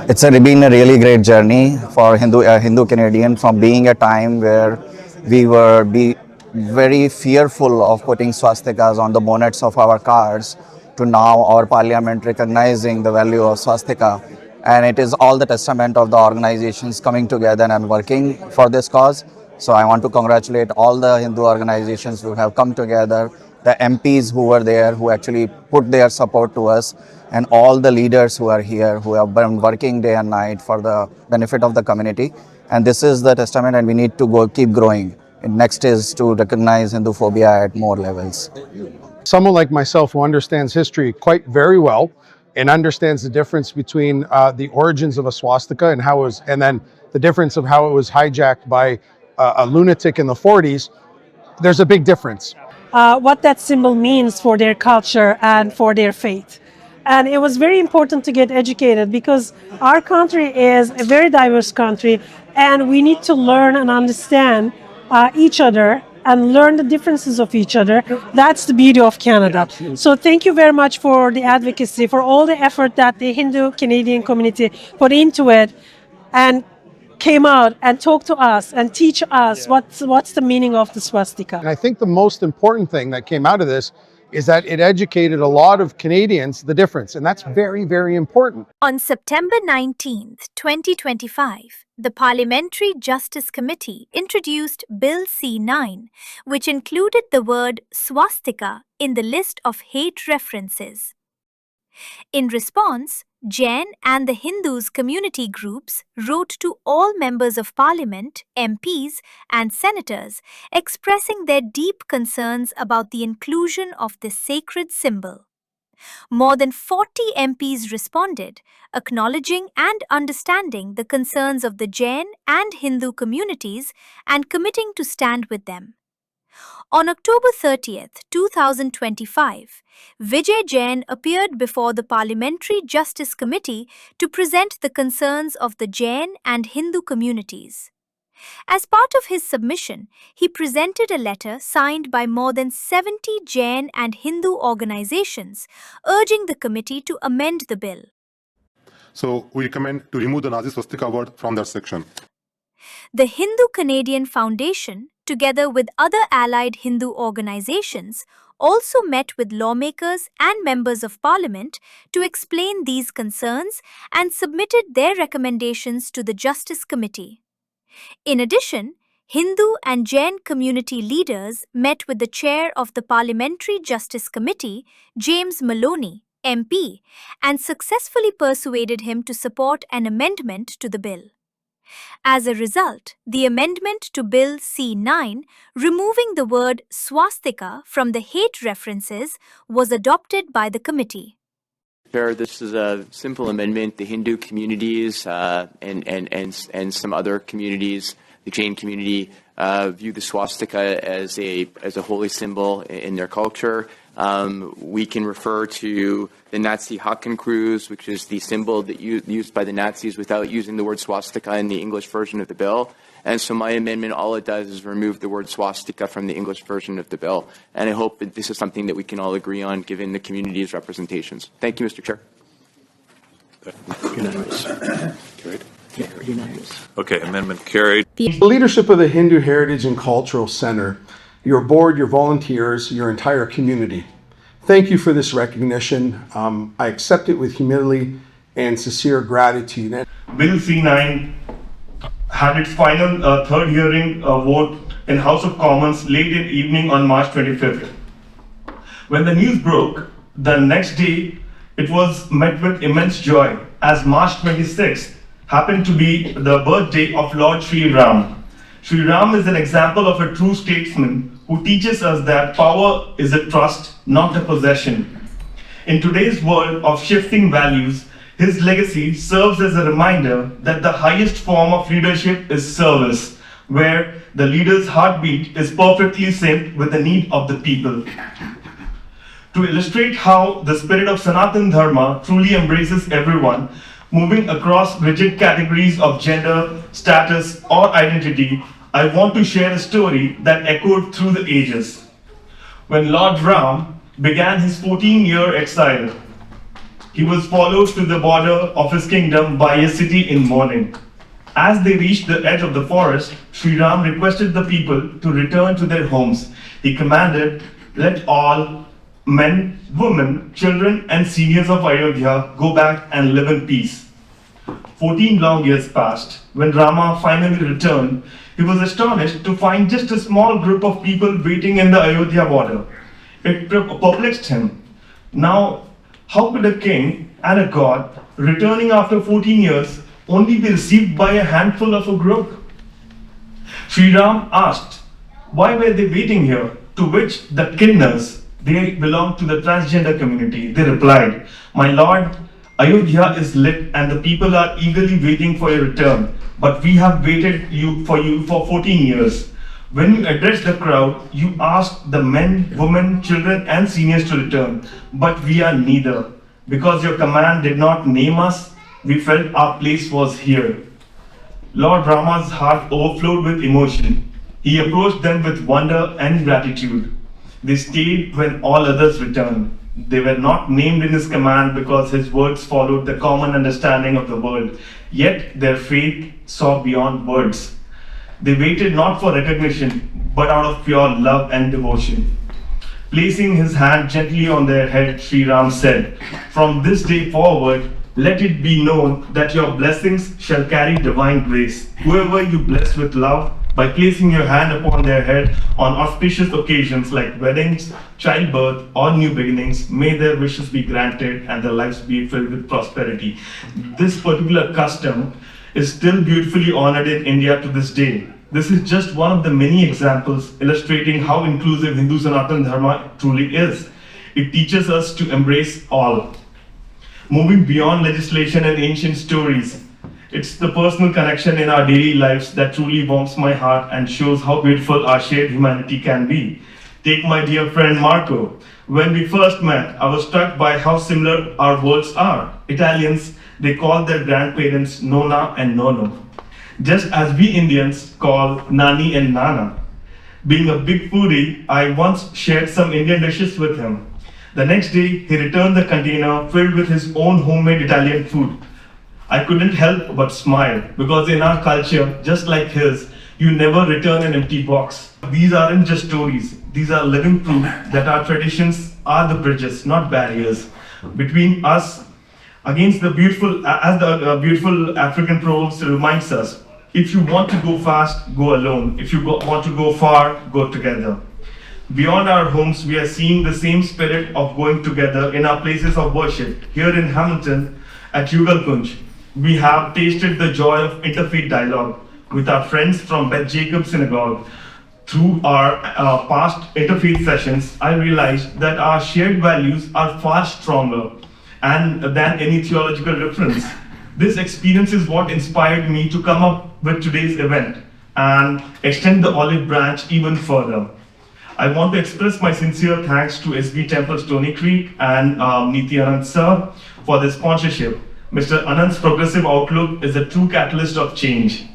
It's been a really great journey for Hindu Canadian, from being a time where we were very fearful of putting swastikas on the bonnets of our cars, to now our parliament recognizing the value of swastika. And it is all the testament of the organizations coming together and working for this cause. So I want to congratulate all the Hindu organizations who have come together, the MPs who were there, who actually put their support to us, and all the leaders who are here, who have been working day and night for the benefit of the community. And this is the testament, and we need to keep growing. And next is to recognize Hinduphobia at more levels. Someone like myself who understands history quite very well and understands the difference between the origins of a swastika and then the difference of how it was hijacked by a lunatic in the 40s, there's a big difference. What that symbol means for their culture and for their faith. And it was very important to get educated, because our country is a very diverse country, and we need to learn and understand each other and learn the differences of each other. That's the beauty of Canada. So thank you very much for the advocacy, for all the effort that the Hindu Canadian community put into it, and came out and talked to us and teach us what's the meaning of the swastika. And I think the most important thing that came out of this is that it educated a lot of Canadians the difference, and that's very, very important. On September 19th, 2025, the Parliamentary Justice Committee introduced Bill C-9, which included the word swastika in the list of hate references. In response, Jain and the Hindus community groups wrote to all members of Parliament, MPs, and senators expressing their deep concerns about the inclusion of this sacred symbol. More than 40 MPs responded, acknowledging and understanding the concerns of the Jain and Hindu communities and committing to stand with them. On October 30th, 2025, Vijay Jain appeared before the Parliamentary Justice Committee to present the concerns of the Jain and Hindu communities. As part of his submission, he presented a letter signed by more than 70 Jain and Hindu organizations, urging the committee to amend the bill. So we recommend to remove the Nazi swastika word from that section. The Hindu Canadian Foundation, together with other allied Hindu organizations, also met with lawmakers and members of Parliament to explain these concerns and submitted their recommendations to the Justice Committee. In addition, Hindu and Jain community leaders met with the chair of the Parliamentary Justice Committee, James Maloney, MP, and successfully persuaded him to support an amendment to the bill. As a result, the amendment to Bill C-9, removing the word swastika from the hate references, was adopted by the committee. Chair, this is a simple amendment. The Hindu communities and some other communities, the Jain community, view the swastika as a holy symbol in their culture. We can refer to the Nazi Hakenkreuz, which is the symbol that used by the Nazis without using the word swastika in the English version of the bill. And so my amendment, all it does is remove the word swastika from the English version of the bill. And I hope that this is something that we can all agree on, given the community's representations. Thank you, Mr. Chair. Unanimous. Carried? Yeah, unanimous. Okay, amendment carried. The leadership of the Hindu Heritage and Cultural Center, your board, your volunteers, your entire community, thank you for this recognition. I accept it with humility and sincere gratitude. Bill C-9 had its final third hearing vote in House of Commons late in evening on March 25th. When the news broke, the next day it was met with immense joy, as March 26th happened to be the birthday of Lord Sri Ram. Sri Ram is an example of a true statesman who teaches us that power is a trust, not a possession. In today's world of shifting values, his legacy serves as a reminder that the highest form of leadership is service, where the leader's heartbeat is perfectly synced with the need of the people. To illustrate how the spirit of Sanatan Dharma truly embraces everyone, moving across rigid categories of gender, status, or identity, I want to share a story that echoed through the ages. When Lord Ram began his 14-year exile, He was followed to the border of his kingdom by a city in mourning. As they reached the edge of the forest, Sri Ram requested the people to return to their homes. He commanded, "Let all men, women, children, and seniors of Ayodhya go back and live in peace." 14 long years passed. When Rama finally returned, he was astonished to find just a small group of people waiting in the Ayodhya border. It perplexed him. Now, how could a king and a god, returning after 14 years, only be received by a handful of a group? Sri Ram asked, why were they waiting here? To which the Kinnars, they belonged to the transgender community, they replied, "My lord, Ayodhya is lit and the people are eagerly waiting for your return, but we have waited for you for 14 years. When you addressed the crowd, you asked the men, women, children, and seniors to return, but we are neither. Because your command did not name us, we felt our place was here." Lord Rama's heart overflowed with emotion. He approached them with wonder and gratitude. They stayed when all others returned. They were not named in his command because his words followed the common understanding of the world. Yet their faith saw beyond words. They waited not for recognition, but out of pure love and devotion. Placing his hand gently on their head, Sri Ram said, "From this day forward, let it be known that your blessings shall carry divine grace. Whoever you bless with love, by placing your hand upon their head on auspicious occasions like weddings, childbirth, or new beginnings, may their wishes be granted and their lives be filled with prosperity." This particular custom is still beautifully honored in India to this day. This is just one of the many examples illustrating how inclusive Hindu Sanatana Dharma truly is. It teaches us to embrace all. Moving beyond legislation and ancient stories, it's the personal connection in our daily lives that truly warms my heart and shows how beautiful our shared humanity can be. Take my dear friend Marco. When we first met, I was struck by how similar our worlds are. Italians, they call their grandparents Nonna and Nono, just as we Indians call Nani and Nana. Being a big foodie, I once shared some Indian dishes with him. The next day, he returned the container filled with his own homemade Italian food. I couldn't help but smile, because in our culture, just like his, you never return an empty box. These aren't just stories, these are living proof that our traditions are the bridges, not barriers, between us against the beautiful, as the beautiful African proverbs reminds us, if you want to go fast, go alone. If you want to go far, go together. Beyond our homes, we are seeing the same spirit of going together in our places of worship. Here in Hamilton, at Yugal Kunj, we have tasted the joy of interfaith dialogue with our friends from Beth Jacob Synagogue. Through our past interfaith sessions, I realized that our shared values are far stronger than any theological difference. This experience is what inspired me to come up with today's event and extend the olive branch even further. I want to express my sincere thanks to SB Temple Stony Creek and Niti Anand sir for their sponsorship. Mr. Anand's progressive outlook is a true catalyst of change.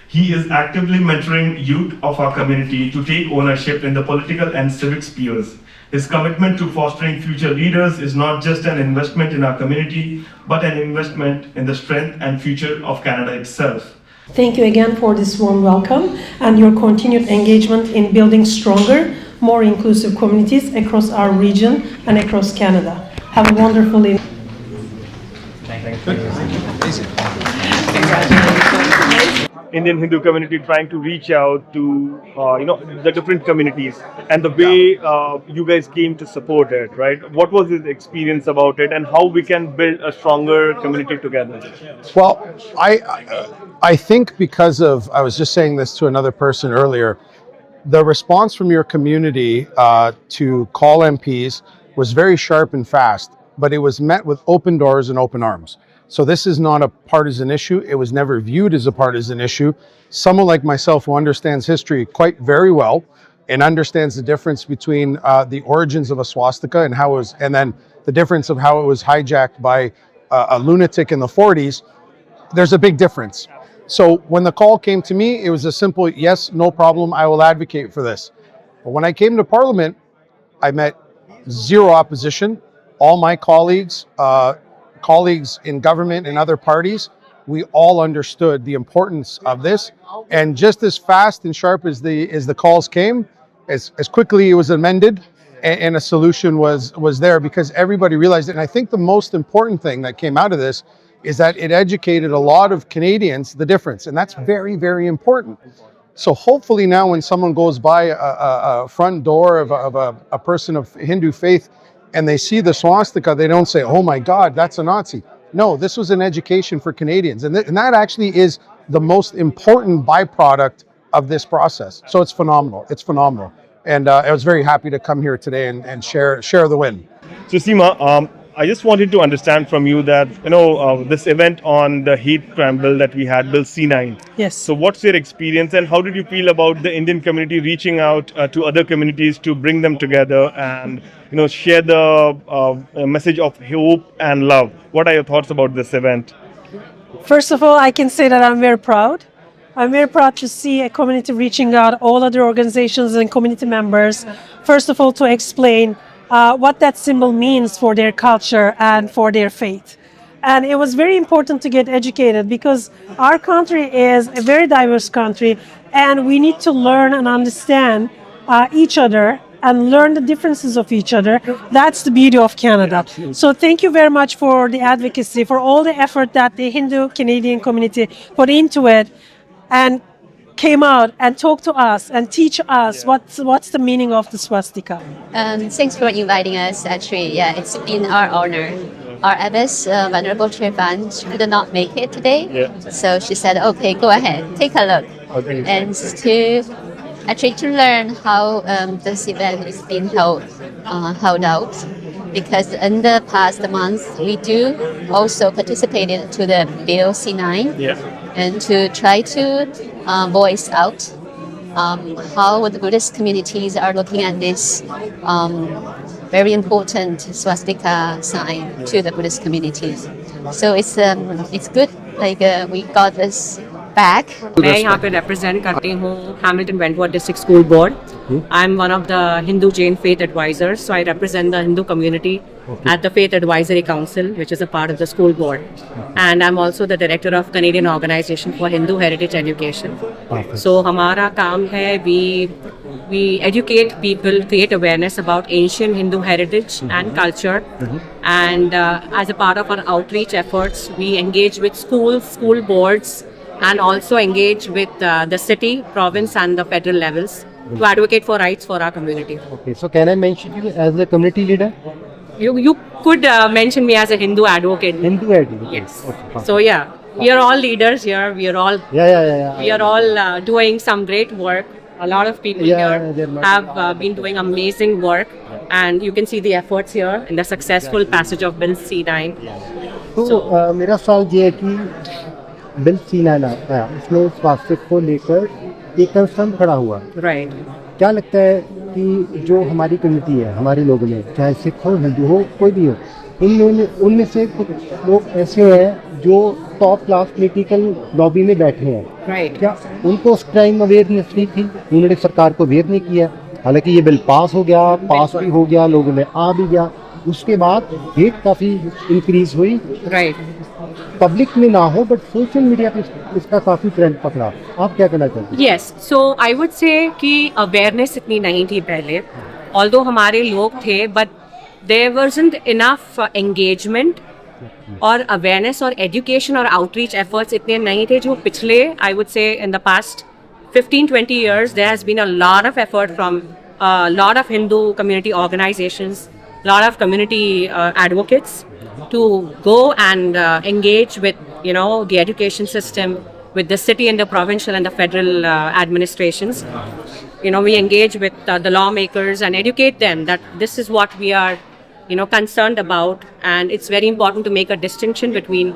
He is actively mentoring youth of our community to take ownership in the political and civic spheres. His commitment to fostering future leaders is not just an investment in our community, but an investment in the strength and future of Canada itself. Thank you again for this warm welcome and your continued engagement in building stronger, more inclusive communities across our region and across Canada. Have a wonderful evening. Indian Hindu community trying to reach out to the different communities, and the way you guys came to support it, right? What was his experience about it, and how we can build a stronger community together? Well, I think because of, I was just saying this to another person earlier, the response from your community to call MPs was very sharp and fast, but it was met with open doors and open arms. So this is not a partisan issue. It was never viewed as a partisan issue. Someone like myself who understands history quite very well and understands the difference between the origins of a swastika and how it was, and then the difference of how it was hijacked by a lunatic in the 40s, there's a big difference. So when the call came to me, it was a simple, yes, no problem, I will advocate for this. But when I came to Parliament, I met zero opposition. All my colleagues colleagues in government and other parties, we all understood the importance of this. And just as fast and sharp as the calls came, as quickly it was amended, and a solution was there, because everybody realized it. And I think the most important thing that came out of this is that it educated a lot of Canadians the difference, and that's very, very important. So hopefully now when someone goes by a front door of a person of Hindu faith and they see the swastika, they don't say, oh my God, that's a Nazi. No, this was an education for Canadians. And that actually is the most important byproduct of this process. So it's phenomenal. It's phenomenal. And I was very happy to come here today and share the win. So Seema, I just wanted to understand from you that, this event on the hate crime bill that we had, Bill C-9. Yes. So what's your experience and how did you feel about the Indian community reaching out to other communities to bring them together and, share the message of hope and love? What are your thoughts about this event? First of all, I can say that I'm very proud. I'm very proud to see a community reaching out, all other organizations and community members, first of all, to explain what that symbol means for their culture and for their faith. And it was very important to get educated because our country is a very diverse country and we need to learn and understand each other and learn the differences of each other. That's the beauty of Canada. So thank you very much for the advocacy, for all the effort that the Hindu Canadian community put into it and came out and talked to us and teach us what's the meaning of the swastika. Thanks for inviting us. Actually, it's in our honor. Our abbess, Venerable Trevan, she could not make it today. So she said, okay, go ahead, take a look. Okay. And to learn how this event is being held out. Because in the past month, we do also participated to the Bill C-9 and to try to voice out how the Buddhist communities are looking at this very important swastika sign to the Buddhist communities. So it's good. We got this back. मैं यहाँ पे represent करती हूँ Hamilton Wentworth District School Board. I'm one of the Hindu Jain Faith Advisors, so I represent the Hindu community at the Faith Advisory Council, which is a part of the school board. And I'm also the director of Canadian Organization for Hindu Heritage Education. So हमारा काम है we educate people, create awareness about ancient Hindu heritage and culture. And as a part of our outreach efforts, we engage with schools, school boards, and also engage with the city, province and the federal levels to advocate for rights for our community. Okay, so can I mention you as a community leader? You could mention me as a Hindu advocate. Hindu advocate? Yes. Okay. So yeah, we are all leaders here. We are all we are all doing some great work. A lot of people here have been doing amazing work, and you can see the efforts here in the successful passage of Bill C-9. So मेरा सवाल ये है कि bill C-9 आता है, उसमें स्वास्तिक को लेकर एक कंसर्न खड़ा हुआ। Right. क्या लगता है कि जो हमारी कम्युनिटी है, हमारे लोगों में, चाहे सिख हो, हिंदू हो, कोई भी हो, उनमें से कुछ लोग ऐसे हैं जो टॉप क्लास पॉलिटिकल लॉबी में बैठे हैं। Right. क्या उनको उस टाइम अवेयरनेस नहीं थी? उन्होंने सरकार को अवेयर नहीं किया। हालांकि ये बिल पास हो गया, पास भी हो गया, लोगों में आ भी गया, उसके बाद रेट काफ़ी इंक्रीज हुई। Right. पब्लिक में ना हो बट सोशल मीडिया पे इसका काफ़ी ट्रेंड पकड़ा। आप क्या कहना चाहते हैं? Yes, so I would say कि awareness इतनी नहीं थी पहले, although हमारे लोग थे, but there wasn't enough engagement और awareness और education और outreach efforts इतने नहीं थे जो पिछले, I would say in the past 15-20 years there has been a lot of effort from a lot of Hindu community organizations, lot of community advocates to go and engage with the education system, with the city and the provincial and the federal administrations. We engage with the lawmakers and educate them that this is what we are concerned about, and it's very important to make a distinction between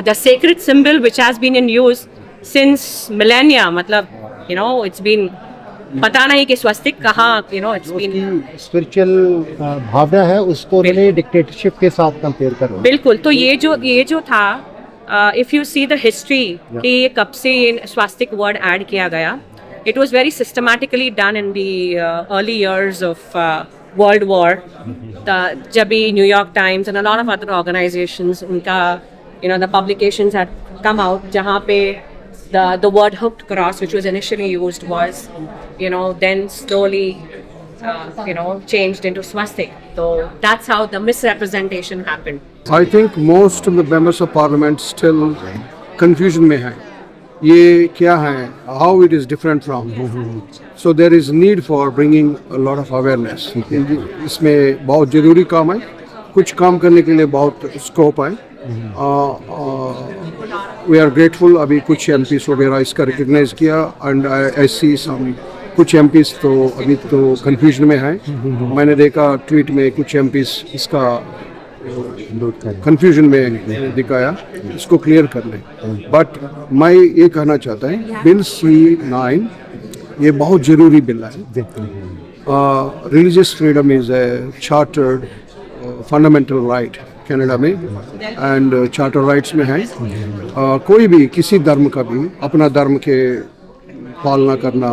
the sacred symbol which has been in use since millennia. It's been पता नहीं कि स्वस्तिक कहाँ it's been spiritual भावना है, उसको उन्होंने dictatorship के साथ compare कर। बिल्कुल, तो ये जो था, if you see the history कि ये कब से swastik word add किया गया, it was very systematically done in the early years of World War, जब भी New York Times and a lot of other organizations, उनका, the publications had come out, जहाँ पे the word hooked cross, which was initially used, was, then slowly, changed into swastika. So that's how the misrepresentation happened. I think most of the members of parliament still confusion में है. ये क्या है? How it is different from? So there is need for bringing a lot of awareness. इसमें बहुत जरूरी काम है. कुछ काम करने के लिए बहुत स्कोप है. We are grateful. अभी कुछ MPs वगैरह इसका recognize किया and I see some कुछ MPs तो अभी तो confusion में है. मैंने देखा ट्वीट में कुछ MPs इसका कंफ्यूजन में दिखाया, इसको क्लियर कर ले. बट मैं ये कहना चाहता हूँ, बिल C-9 ये बहुत ज़रूरी बिल है. Religious freedom is a chartered fundamental right Canada में एंड चार्टर राइट्स में है. कोई भी किसी धर्म का भी अपना धर्म के पालना करना,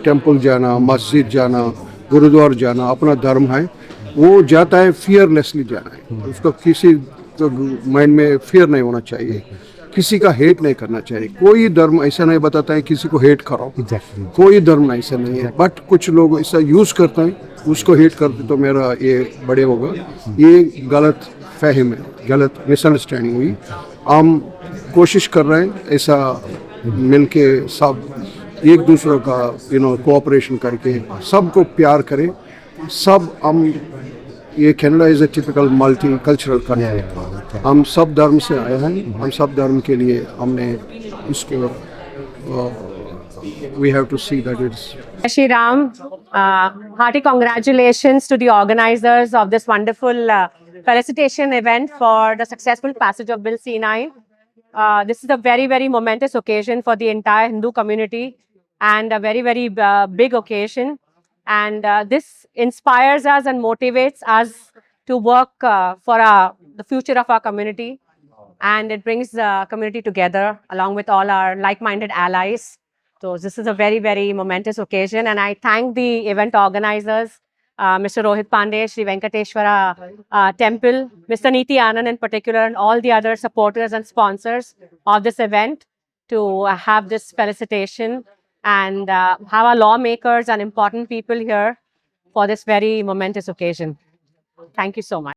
टेंपल जाना, मस्जिद जाना, गुरुद्वारा जाना, अपना धर्म है, वो जाता है फियरलेसली जाना है. उसको किसी तो माइंड में फियर नहीं होना चाहिए, किसी का हेट नहीं करना चाहिए. कोई धर्म ऐसा नहीं बताता है किसी को हेट करो. कोई धर्म ऐसा नहीं है. बट कुछ लोग ऐसा यूज़ करते हैं, उसको हेट करते तो मेरा ये बड़े होगा. ये गलत फहम है, गलत मिसअंडरस्टैंडिंग हुई. हम कोशिश कर रहे हैं ऐसा मिलके सब एक दूसरे का कोऑपरेशन करके सबको प्यार करें. सब हम ये Canada is a typical multi cultural country. हम सब धर्म से आए हैं. हम सब धर्म के लिए हमने इसको we have to see that it's Shri Ram, hearty congratulations to the organizers of this wonderful felicitation event for the successful passage of Bill C-9. This is a very, very momentous occasion for the entire Hindu community and a very, very big occasion. And this inspires us and motivates us to work for the future of our community. And it brings the community together along with all our like-minded allies. So this is a very, very momentous occasion. And I thank the event organizers, Mr. Rohit Pandey, Sri Venkateshwara Temple, Mr. Niti Anand in particular, and all the other supporters and sponsors of this event to have this felicitation and have our lawmakers and important people here for this very momentous occasion. Thank you so much.